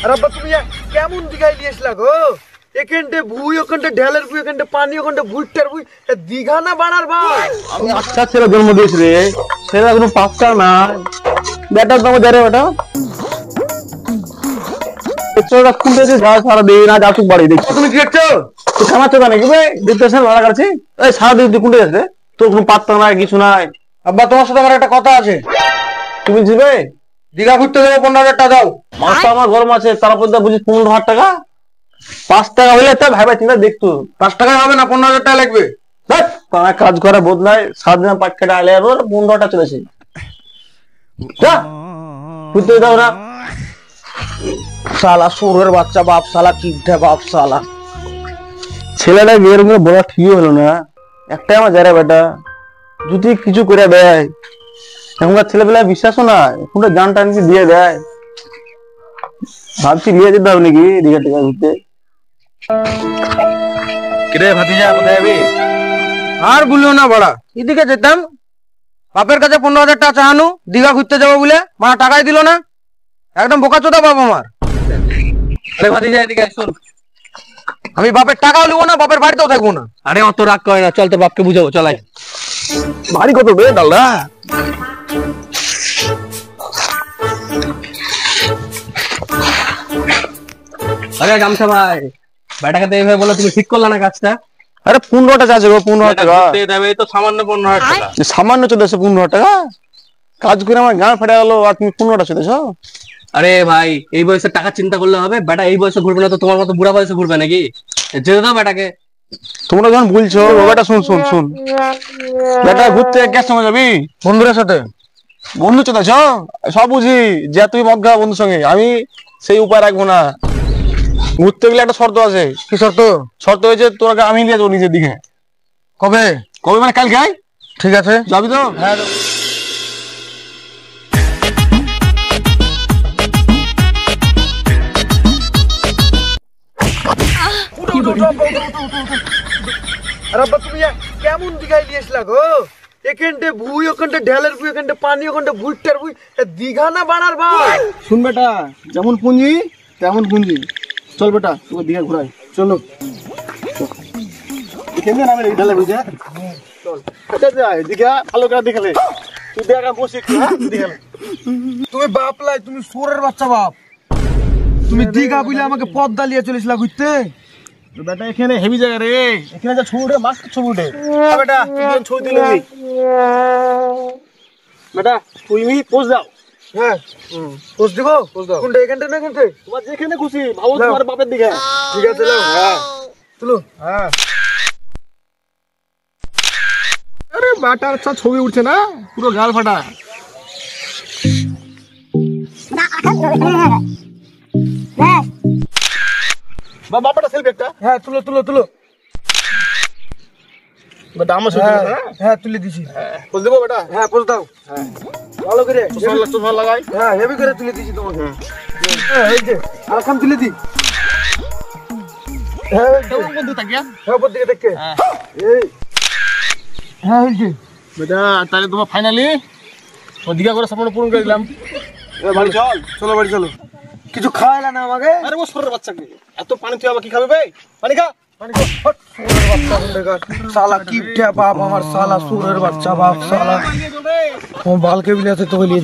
আরে আব্বা তুমি কেমন দিঘায় নিয়ে আসলা গো? এখানটা ভুই, ওখানটা ঢেলের ভুই, এখানটা পানি, ওখানটা ভুইটার ভুই, দিঘা না বানার ভাই? আমি আচ্ছা ছেলে জন্ম দিয়েছি রে, ছেলে কোনো পাক্কা না বেটা তোমার যারে বেটা খুলতে সারা দিন না যাচ্ছ বাড়ি দেখছি। তুমি কি করছো? তুই খামাচ্ছ নাকি ভাই? ডিপ্রেশন ভাড়া কাটছি এই সারাদিন তুই কোনটা যাচ্ছে? তোর কোনো পাত্তা নাই কিছু নাই। আব্বা তোমার সাথে আমার একটা কথা আছে। তুমি যাবে দিঘা ঘুরতে যাবো, 15,000 টাকা দাও। মাছটা আমার গরম আছে, তারপর বুঝিস 15,000 টাকা। 5 টাকা হইলে তো ভাই ভাই চিন্তা দেখতো। 5 টাকা হবে না, 15,000 টাকা লাগবে। তোমার কাজ করে বোধ নাই, সারাদিন পাট কেটে আলে আর 15টা চলেছে। ঘুরতে দাও না শালা সুরের বাচ্চা বাপ, শালা কিপটা বাপ, শালা ছেলেটা বিয়ের মধ্যে বলা ঠিক হলো না। একটাই আমার যারা বেটা যদি কিছু করে দেয়, এখনকার ছেলেপেলা বিশ্বাসও না, এখন গান টান দিয়ে দেয়। ভাবছি নিয়ে যেতে হবে নাকি দীঘা টিঘা ঘুরতে। কিরে ভাতিজা, কোথায় যাবি? আর বলিও না বড়া, এদিকে যেতাম, বাপের কাছে 15,000 টাকা চাহানু দিঘা ঘুরতে যাবো বলে, মা টাকাই দিল না। একদম বোকাচোদা বাপ আমার। আরে ভাতিজা এদিকে শোন, আমি বাপের টাকাও নিবো না, বাপের বাড়িতেও থাকবো না। আরে অত রাগ করে না, চল তোর বাপকে বুঝাবো, চলাই। বাড়ি কত বে ডালদা? আরে গামছা ভাই, বেটাকে তো এইভাবে বলে তুমি ঠিক করলা না কাজটা? আরে 15টা চাচ্ছে গো, 15,000 টাকা দেবে তো সামান্য 15,000 টাকা। সামান্য চলেছে 15,000 টাকা, কাজ করে আমার গান ফেটে গেল আর তুমি 15টা চলেছ। আরে ভাই এই বয়সে টাকা চিন্তা করলে হবে? বেটা এই বয়সে ঘুরবে না তো তোমার মতো বুড়া বয়সে ঘুরবে নাকি? যেতে দাও বেটাকে। তোমরা যখন বলছো বেটা, শুন শুন শুন, বেটা ঘুরতে কে সময় যাবি? বন্ধুদের সাথে। বন্ধু চলেছ সব বুঝি, যে তুই মদ খাওয়া বন্ধুর সঙ্গে, আমি সেই উপায় রাখবো না। ঘুরতে গেলে একটা শর্ত আছে। কি শর্ত? শর্ত হয়েছে তোকে আমি নিয়ে যাবো নিজের দিকে। কবে? কবে মানে কালকে? ঠিক আছে, যাবি তো? হ্যাঁ। আরে আব্বা তুমি কেমন দিঘায় নিয়ে আসলা গো? এখানটা ভুই, ওখানটা ঢেলের ভুই, এখানটা পানি, ওখানটা ভুইটার ভুই, দিঘা না বানার ভাই? শুন বেটা, যেমন পুঁজি তেমন পুঁজি। চল বেটা তোকে দিঘা ঘুরাই, চলো। তুমি বাপ লাই, তুমি সুরের বাচ্চা বাপ। তুমি দিঘা বুঝলে আমাকে পদ্মা লিয়ে চলেছিলা ঘুরতে। বেটা এখানে হেভি জায়গা রে, এখানে যা ছবি উঠে মাস্ক ছবি উঠে। বেটা তুই ছবি দিলে বেটা, তুমি পোজ দাও। হ্যাঁ পোজ দিব। কোনটা, এখানটা না কোনটা? তোমার যেখানে খুশি ভাবো, তোমার বাপের দিকে। ঠিক আছে লাও। হ্যাঁ তুলো। হ্যাঁ আরে বাটার আচ্ছা ছবি উঠছে না, পুরো গাল ফাটা। বাবাটা সেলফি একটা। হ্যাঁ তুলো তুলো তুলো। বেটা আমার ছবি হ্যাঁ তুলে দিছি। পোজ দেবো বেটা? হ্যাঁ পোজ দাও। হ্যাঁ ভালো করে চশমা লাগাই। হ্যাঁ হেভি করে তুলে দিছি তোমাকে। হ্যাঁ এই যে আলখাম তুলে দি। হ্যাঁ কেমন বন্ধু থাকিয়া? হ্যাঁ উপর দিকে দেখে। এই হ্যাঁ এই যে বেটা তাহলে তোমার ফাইনালি দিঘা করে স্বপ্ন পূরণ করে দিলাম। বাড়ি চল। চলো বাড়ি চলো। কিছু খাওয়াইলা না আমাকে? আরে ও সরের বাচ্চাকে এত পানি তুই আবার কি খাবে ভাই? পানি খা। साला किपटा बाप, हमार साला सुरेर बच्चा बाप, साला बाल के भी लेते तो लिए